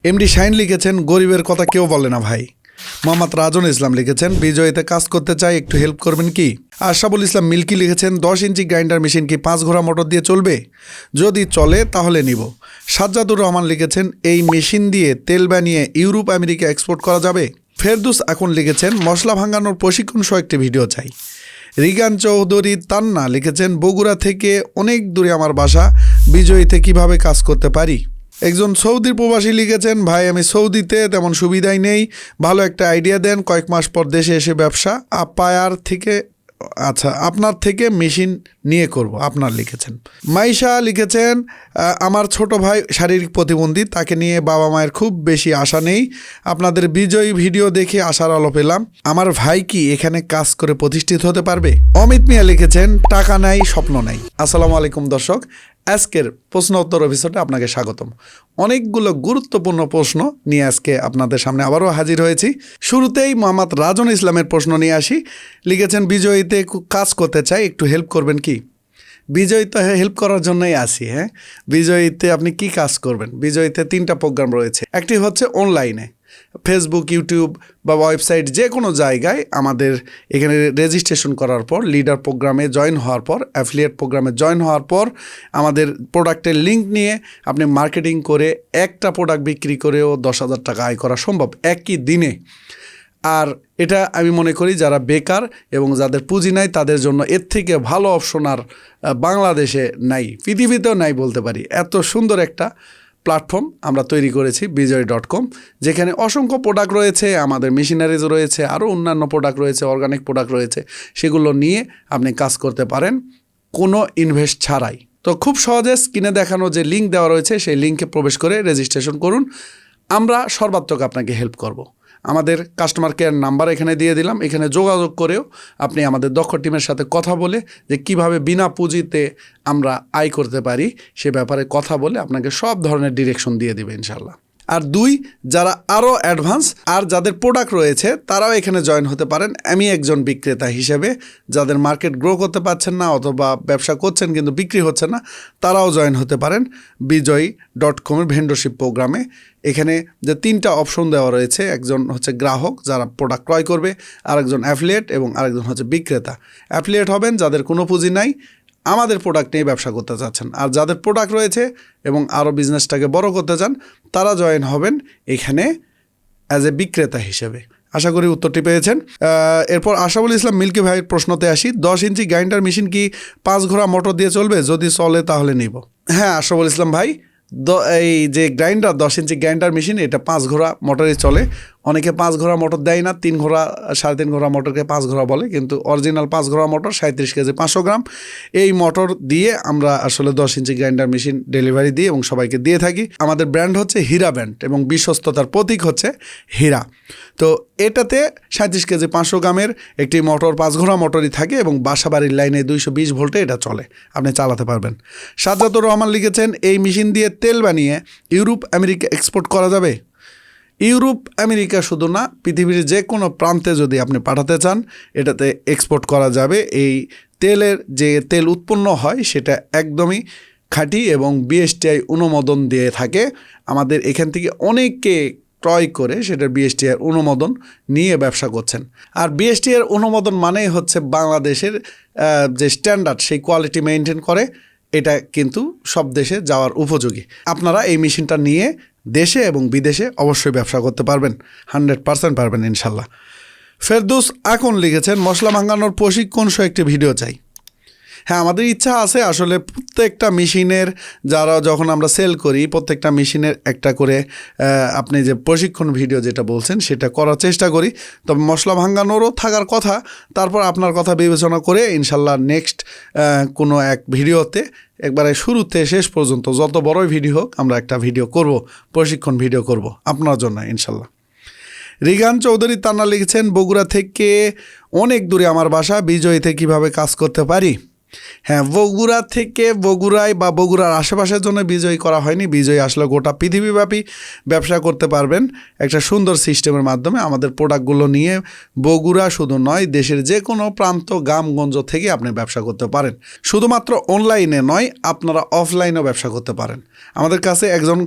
MD Shahin লিখেছেন, গরিবের কথা কেউ বলে না ভাই। মোহাম্মদ রাজন ইসলাম লিখেছেন, বিজয়ীতে কাজ করতে চাই, একটু হেল্প করবেন কি? আশরাফুল ইসলাম মিল্কি লিখেছেন, 10 ইঞ্চি গ্রাইন্ডার মেশিন কি 5 ঘোড়া মোটর দিয়ে চলবে? যদি চলে তাহলে নিব। সাজ্জাদুর রহমান লিখেছেন, এই মেশিন দিয়ে তেল বানিয়ে ইউরোপ আমেরিকা এক্সপোর্ট করা যাবে? ফেরদুস এখন লিখেছেন, মশলা ভাঙানোর প্রশিক্ষণ সহ একটি ভিডিও চাই। রিগান চৌধুরী তান্না লিখেছেন, বগুড়া থেকে অনেক দূরে আমার বাসা, বিজয়ীতে কিভাবে কাজ করতে পারি? একজন সৌদির প্রবাসী লিখেছেন, ভাই আমি সৌদিতে তেমন সুবিধাই নেই, ভালো একটা আইডিয়া দেন, কয়েক মাস পর দেশে এসে ব্যবসা আপনার থেকে মেশিন নিয়ে করব। আপনার লিখেছেন। মাইশা লিখেছেন, আমার ছোট ভাই শারীরিক প্রতিবন্ধী, তাকে নিয়ে বাবা মায়ের খুব বেশি আশা নেই, আপনাদের বিজয়ী ভিডিও দেখে আশার আলো পেলাম, আমার ভাই কি এখানে কাজ করে প্রতিষ্ঠিত হতে পারবে? অমিত মিয়া লিখেছেন, টাকা নাই স্বপ্ন নাই। আসসালামু আলাইকুম দর্শক, আজকের প্রশ্ন উত্তর এপিসোডে আপনাকে স্বাগতম। অনেকগুলো গুরুত্বপূর্ণ প্রশ্ন নিয়ে আজকে আপনাদের সামনে আবারও হাজির হয়েছি। শুরুতেই মোহাম্মদ রাজন ইসলামের প্রশ্ন নিয়ে আসি। লিখেছেন, বিজয়ীতে কাজ করতে চাই, একটু হেল্প করবেন কি? বিজয়ীতে হেল্প করার জন্যই আসি। বিজয়ীতে আপনি কি কাজ করবেন? বিজয়ীতে 3টা প্রোগ্রাম রয়েছে। একটি হচ্ছে অনলাইনে, ফেসবুক, ইউটিউব বা ওয়েবসাইট, যে কোনো জায়গায় আমাদের এখানে রেজিস্ট্রেশন করার পর, লিডার প্রোগ্রামে জয়েন হওয়ার পর, অ্যাফিলিয়েট প্রোগ্রামে জয়েন হওয়ার পর আমাদের প্রোডাক্টের লিঙ্ক নিয়ে আপনি মার্কেটিং করে একটা প্রোডাক্ট বিক্রি করেও 10,000 টাকা আয় করা সম্ভব একই দিনে। আর এটা আমি মনে করি যারা বেকার এবং যাদের পুঁজি নাই তাদের জন্য এর থেকে ভালো অপশন আর বাংলাদেশে নাই, পৃথিবীতেও নাই বলতে পারি। এত সুন্দর একটা প্ল্যাটফর্ম আমরা তৈরি করেছি bijoy.com, যেখানে অসংখ্য প্রোডাক্ট রয়েছে, আমাদের মেশিনারিজ রয়েছে, আরও অন্যান্য প্রোডাক্ট রয়েছে, অর্গানিক প্রোডাক্ট রয়েছে, সেগুলো নিয়ে আপনি কাজ করতে পারেন কোনো ইনভেস্ট ছাড়াই। তো খুব সহজে স্ক্রিনে দেখানো যে লিঙ্ক দেওয়া রয়েছে সেই লিঙ্কে প্রবেশ করে রেজিস্ট্রেশন করুন। আমরা সর্বাত্মক আপনাকে হেল্প করব। আমাদের কাস্টমার কেয়ার নাম্বার এখানে দিয়ে দিলাম, এখানে যোগাযোগ করেও আপনি আমাদের দক্ষ টিমের সাথে কথা বলে যে কিভাবে বিনা পুঁজিতে আমরা আয় করতে পারি সে ব্যাপারে কথা বলে আপনাকে সব ধরনের ডিরেকশন দিয়ে দেবে ইনশাল্লাহ। আর 2, যারা আরও অ্যাডভান্স আর যাদের প্রোডাক্ট রয়েছে তারাও এখানে জয়েন হতে পারেন। আমি একজন বিক্রেতা হিসেবে, যাদের মার্কেট গ্রো করতে পারছেন না অথবা ব্যবসা করছেন কিন্তু বিক্রি হচ্ছে না, তারাও জয়েন হতে পারেন bijoy.com ভেন্ডরশিপ প্রোগ্রামে। এখানে যে 3টা অপশন দেওয়া রয়েছে, একজন হচ্ছে গ্রাহক যারা প্রোডাক্ট ক্রয় করবে, আরেকজন অ্যাফিলিয়েট এবং আরেকজন হচ্ছে বিক্রেতা। অ্যাফিলিয়েট হবেন যাদের কোনো পুঁজি নাই, আমাদের প্রোডাক্ট নিয়ে ব্যবসা করতে চাচ্ছেন, আর যাদের প্রোডাক্ট রয়েছে এবং আরও বিজনেসটাকে বড় করতে চান তারা জয়েন হবেন এখানে অ্যাজ এ বিক্রেতা হিসেবে। আশা করি উত্তরটি পেয়েছেন। এরপর আশরাফুল ইসলাম মিল্কি ভাইয়ের প্রশ্নতে আসি। 10 ইঞ্চি গ্রাইন্ডার মেশিন কি 5 ঘোড়া মোটর দিয়ে চলবে? যদি চলে তাহলে নিব। হ্যাঁ আশরাফুল ইসলাম ভাই, এই যে গ্রাইন্ডার 10 ইঞ্চি গ্রাইন্ডার মেশিন, এটা 5 ঘোড়া মোটরে চলে। অনেকে 5 ঘোড়া মোটর দেয় না, 3 ঘোড়া 3.5 ঘোড়া মোটরকে 5 ঘোড়া বলে, কিন্তু অরিজিনাল 5 ঘোড়া মোটর 37 কেজি 500 গ্রাম। এই মোটর দিয়ে আমরা আসলে 10 ইঞ্চি গ্রাইন্ডার মেশিন ডেলিভারি দিই এবং সবাইকে দিয়ে থাকি। আমাদের ব্র্যান্ড হচ্ছে হীরা ব্র্যান্ড এবং বিশ্বস্ততার প্রতীক হচ্ছে হীরা। তো এটাতে 37 কেজি 500 গ্রামের একটি মোটর 5 ঘোড়া মোটরই থাকে এবং বাসাবাড়ির লাইনে 220 ভোল্টে এটা চলে, আপনি চালাতে পারবেন। সাজ্জাদুর রহমান লিখেছেন, এই মেশিন দিয়ে তেল বানিয়ে ইউরোপ আমেরিকা এক্সপোর্ট করা যাবে? ইউরোপ আমেরিকা শুধু না, পৃথিবীর যে কোনো প্রান্তে যদি আপনি পাঠাতে চান এটাতে এক্সপোর্ট করা যাবে। এই তেলের যে তেল উৎপন্ন হয় সেটা একদমই খাঁটি এবং বিএসটিআই অনুমোদন দিয়ে থাকে। আমাদের এখান থেকে অনেকে ক্রয় করে সেটার বিএসটিআই অনুমোদন নিয়ে ব্যবসা করছেন। আর বিএসটিআই অনুমোদন মানেই হচ্ছে বাংলাদেশের যে স্ট্যান্ডার্ড সেই কোয়ালিটি মেনটেন করে, এটা কিন্তু সব দেশে যাওয়ার উপযোগী। আপনারা এই মেশিনটা নিয়ে দেশে এবং বিদেশে অবশ্যই ব্যবসা করতে পারবেন, 100% পারবেন ইনশাল্লাহ। ফেরদৌস এখন লিখেছেন, মশলা ভাঙানোর প্রশিক্ষণ সহ একটি ভিডিও চাই। হ্যাঁ আমাদের ইচ্ছা আছে আসলে প্রত্যেকটা মেশিনের, যারা যখন আমরা সেল করি প্রত্যেকটা মেশিনের একটা করে আপনি যে প্রশিক্ষণ ভিডিও যেটা বলছেন সেটা করার চেষ্টা করি। তবে মশলা ভাঙানোরও থাকার কথা, তারপর আপনার কথা বিবেচনা করে ইনশাল্লাহ নেক্সট কোনো এক ভিডিওতে একবারে শুরুতে শেষ পর্যন্ত যত বড়ই ভিডিও হোক আমরা একটা ভিডিও করব, প্রশিক্ষণ ভিডিও করব আপনার জন্য ইনশাল্লাহ। রিগান চৌধুরী তান্না লিখেছেন, বগুড়া থেকে অনেক দূরে আমার বাসা, বিজয়ীতে কিভাবে কাজ করতে পারি? হ্যাঁ, বগুড়া থেকে বগুড়ায় বা বগুড়ার আশেপাশের জন্য বিজয়ী করা হয়নি। বিজয়ী আসলে গোটা পৃথিবীব্যাপী ব্যবসা করতে পারবেন একটা সুন্দর সিস্টেমের মাধ্যমে। আমাদের প্রোডাক্টগুলো নিয়ে বগুড়া শুধু নয়, দেশের যে কোনো প্রান্ত গ্রামগঞ্জ থেকে আপনি ব্যবসা করতে পারেন। শুধুমাত্র অনলাইনে নয়, আপনারা অফলাইনেও ব্যবসা করতে পারেন। আমাদের কাছে একজন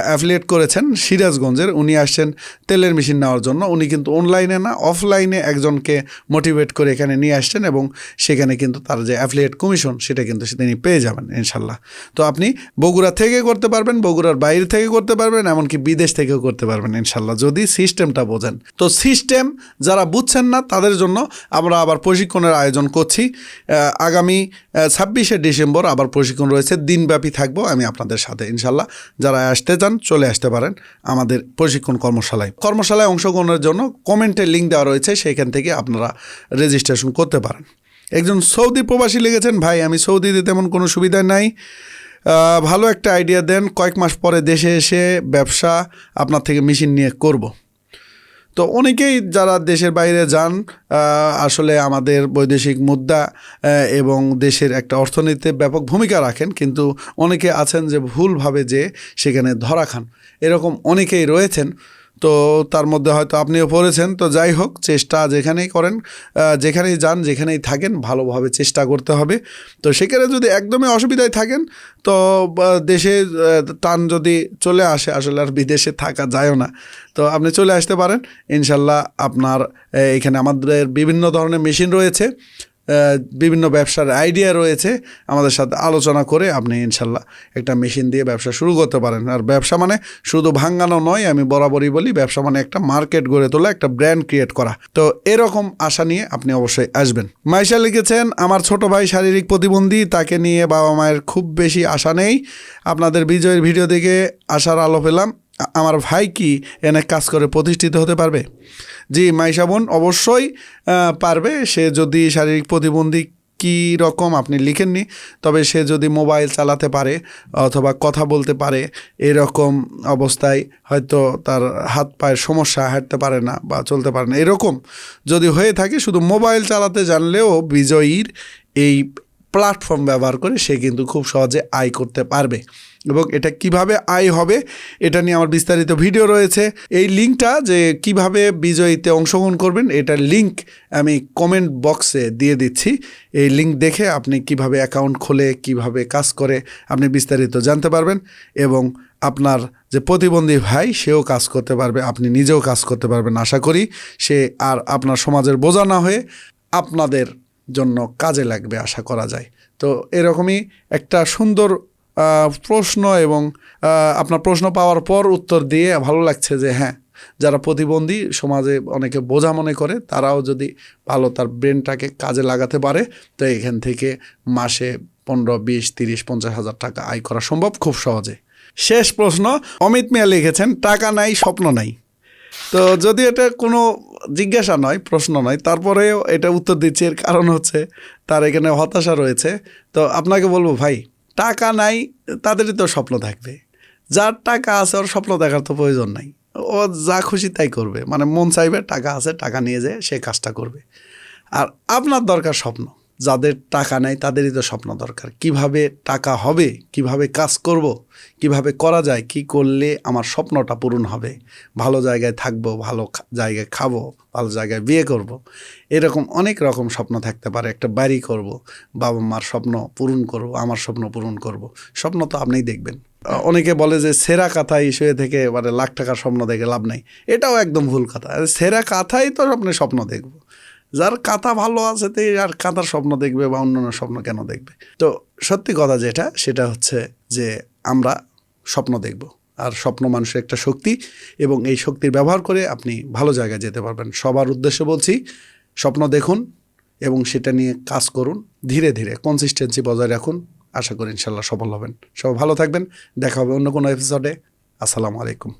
অ্যাফিলিয়েট করেছেন সিরাজগঞ্জের, উনি আসছেন তেলের মেশিন নেওয়ার জন্য। উনি কিন্তু অনলাইনে না, অফলাইনে একজনকে মোটিভেট করে এখানে নিয়ে আসছেন এবং সেখানে কিন্তু তার যে অ্যাফিলিয়েট কমিশন সেটা কিন্তু তিনি পেয়ে যাবেন ইনশাল্লাহ। তো আপনি বগুড়া থেকে করতে পারবেন, বগুড়ার বাইরে থেকে করতে পারবেন, এমনকি বিদেশ থেকেও করতে পারবেন ইনশাল্লাহ, যদি সিস্টেমটা বোঝেন। তো সিস্টেম যারা বুঝছেন না তাদের জন্য আমরা আবার প্রশিক্ষণের আয়োজন করছি। আগামী 26শে ডিসেম্বর আবার প্রশিক্ষণ রয়েছে, দিনব্যাপী থাকবো আমি আপনাদের সাথে ইনশাল্লাহ। যারা আসতে চান চলে আসতে পারেন আমাদের প্রশিক্ষণ কর্মশালায় অংশগ্রহণের জন্য কমেন্টে লিঙ্ক দেওয়া রয়েছে, সেখান থেকে আপনারা রেজিস্ট্রেশন করতে পারেন। একজন সৌদি প্রবাসী লিখেছেন, ভাই আমি সৌদিতে তেমন কোনো সুবিধা নাই, ভালো একটা আইডিয়া দেন, কয়েক মাস পরে দেশে এসে ব্যবসা আপনার থেকে মেশিন নিয়ে করব। তো অনেকেই যারা দেশের বাইরে যান আসলে আমাদের বৈদেশিক মুদ্রা এবং দেশের একটা অর্থনীতিতে ব্যাপক ভূমিকা রাখেন, কিন্তু অনেকে আছেন যে ভুলভাবে যে সেখানে ধরা খান, এরকম অনেকেই রয়েছেন। তো তার মধ্যে হয়তো আপনিও পড়েছেন। তো যাই হোক, চেষ্টা যেখানেই করেন, যেখানেই যান, যেখানেই থাকেন, ভালোভাবে চেষ্টা করতে হবে। তো সেখানে যদি একদমই অসুবিধায় থাকেন তো দেশে টান যদি চলে আসে, আসলে আর বিদেশে থাকা যায়ও না, তো আপনি চলে আসতে পারেন ইনশাল্লাহ। আপনার এখানে আমাদের বিভিন্ন ধরনের মেশিন রয়েছে, বিভিন্ন ব্যবসার আইডিয়া রয়েছে, আমাদের সাথে আলোচনা করে আপনি ইনশাল্লাহ একটা মেশিন দিয়ে ব্যবসা শুরু করতে পারেন। আর ব্যবসা মানে শুধু ভাঙানো নয়, আমি বরাবরই বলি ব্যবসা মানে একটা মার্কেট গড়ে তোলা, একটা ব্র্যান্ড ক্রিয়েট করা। তো এরকম আশা নিয়ে আপনি অবশ্যই আসবেন। মাইশা লিখেছেন, আমার ছোট ভাই শারীরিক প্রতিবন্ধী, তাকে নিয়ে বাবা মায়ের খুব বেশি আশা নেই। আপনাদের বিজয়ের ভিডিও দেখে আশার আলো পেলাম। আমার ভাই কি এনে কাজ করে প্রতিষ্ঠিত হতে পারবে? জি মাইশা বোন, অবশ্যই পারবে। সে যদি শারীরিক প্রতিবন্ধী কী রকম আপনি লিখেননি, তবে সে যদি মোবাইল চালাতে পারে অথবা কথা বলতে পারে, এরকম অবস্থায় হয়তো তার হাত পায়ের সমস্যা, হাঁটতে পারে না বা চলতে পারে না, এরকম যদি হয়ে থাকে, শুধু মোবাইল চালাতে জানলেও বিজয়ীর এই প্ল্যাটফর্ম ব্যবহার করে সে কিন্তু খুব সহজে আয় করতে পারবে। এবং এটা কিভাবে আয় হবে এটা নিয়ে আমার বিস্তারিত ভিডিও রয়েছে। এই লিঙ্কটা যে কিভাবে বিজয়ীতে অংশগ্রহণ করবেন, এটার লিঙ্ক আমি কমেন্ট বক্সে দিয়ে দিচ্ছি। এই লিঙ্ক দেখে আপনি কিভাবে অ্যাকাউন্ট খোলে, কিভাবে কাজ করে আপনি বিস্তারিত জানতে পারবেন। এবং আপনার যে প্রতিবন্ধী ভাই সেও কাজ করতে পারবে, আপনি নিজেও কাজ করতে পারবেন। আশা করি সে আর আপনার সমাজের বোঝা না হয়ে আপনাদের জন্য কাজে লাগবে, আশা করা যায়। তো এরকমই একটা সুন্দর প্রশ্ন, এবং আপনার প্রশ্ন পাওয়ার পর উত্তর দিয়ে ভালো লাগছে যে হ্যাঁ, যারা প্রতিবন্ধী সমাজে অনেকে বোঝা মনে করে, তারাও যদি ভালো তার ব্রেনটাকে কাজে লাগাতে পারে, তো এখান থেকে মাসে 15, 20, 30, 50 হাজার টাকা আয় করা সম্ভব খুব সহজে। শেষ প্রশ্ন অমিত মিয়া লিখেছেন, টাকা নাই স্বপ্ন নাই। তো যদি এটা কোনো জিজ্ঞাসা নয়, প্রশ্ন নয়, তারপরেও এটা উত্তর দিচ্ছি। এর কারণ হচ্ছে তার এখানে হতাশা রয়েছে। তো আপনাকে বলবো, ভাই টাকা নাই তাদেরই তো স্বপ্ন থাকবে, যার টাকা আছে ওর স্বপ্ন দেখার তো প্রয়োজন নাই, ও যা খুশি তাই করবে। মানে মন চাইবে, টাকা আছে, টাকা নিয়ে যায় সে কাজটা করবে। আর আপনার দরকার স্বপ্ন, যাদের টাকা নেই তাদেরই তো স্বপ্ন দরকার। কিভাবে টাকা হবে, কিভাবে কাজ করব, কিভাবে করা যায়, কি করলে আমার স্বপ্নটা পূরণ হবে, ভালো জায়গায় থাকবো, ভালো জায়গায় খাবো, ভালো জায়গায় বিয়ে করব, এরকম অনেক রকম স্বপ্ন থাকতে পারে। একটা বাড়ি করব, বাবা মার স্বপ্ন পূরণ করব, আমার স্বপ্ন পূরণ করব। স্বপ্ন তো আপনিই দেখবেন। অনেকে বলে যে সেরা কাঁথায় শুয়ে থেকে মানে লাখ টাকার স্বপ্ন দেখে লাভ নাই, এটাও একদম ভুল কথা। সেরা কাঁথাই তো আপনি স্বপ্ন দেখব, যার কাঁথা ভালো আছে তো আর কাঁথার স্বপ্ন দেখবে বা অন্যান্য স্বপ্ন কেন দেখবে? তো সত্যি কথা যেটা, সেটা হচ্ছে যে আমরা স্বপ্ন দেখব, আর স্বপ্ন মানুষের একটা শক্তি, এবং এই শক্তির ব্যবহার করে আপনি ভালো জায়গায় যেতে পারবেন। সবার উদ্দেশ্যে বলছি, স্বপ্ন দেখুন এবং সেটা নিয়ে কাজ করুন, ধীরে ধীরে কনসিস্টেন্সি বজায় রাখুন। আশা করি ইনশাল্লাহ সফল হবেন। সবাই ভালো থাকবেন, দেখা হবে অন্য কোনো এপিসোডে। আসসালামু আলাইকুম।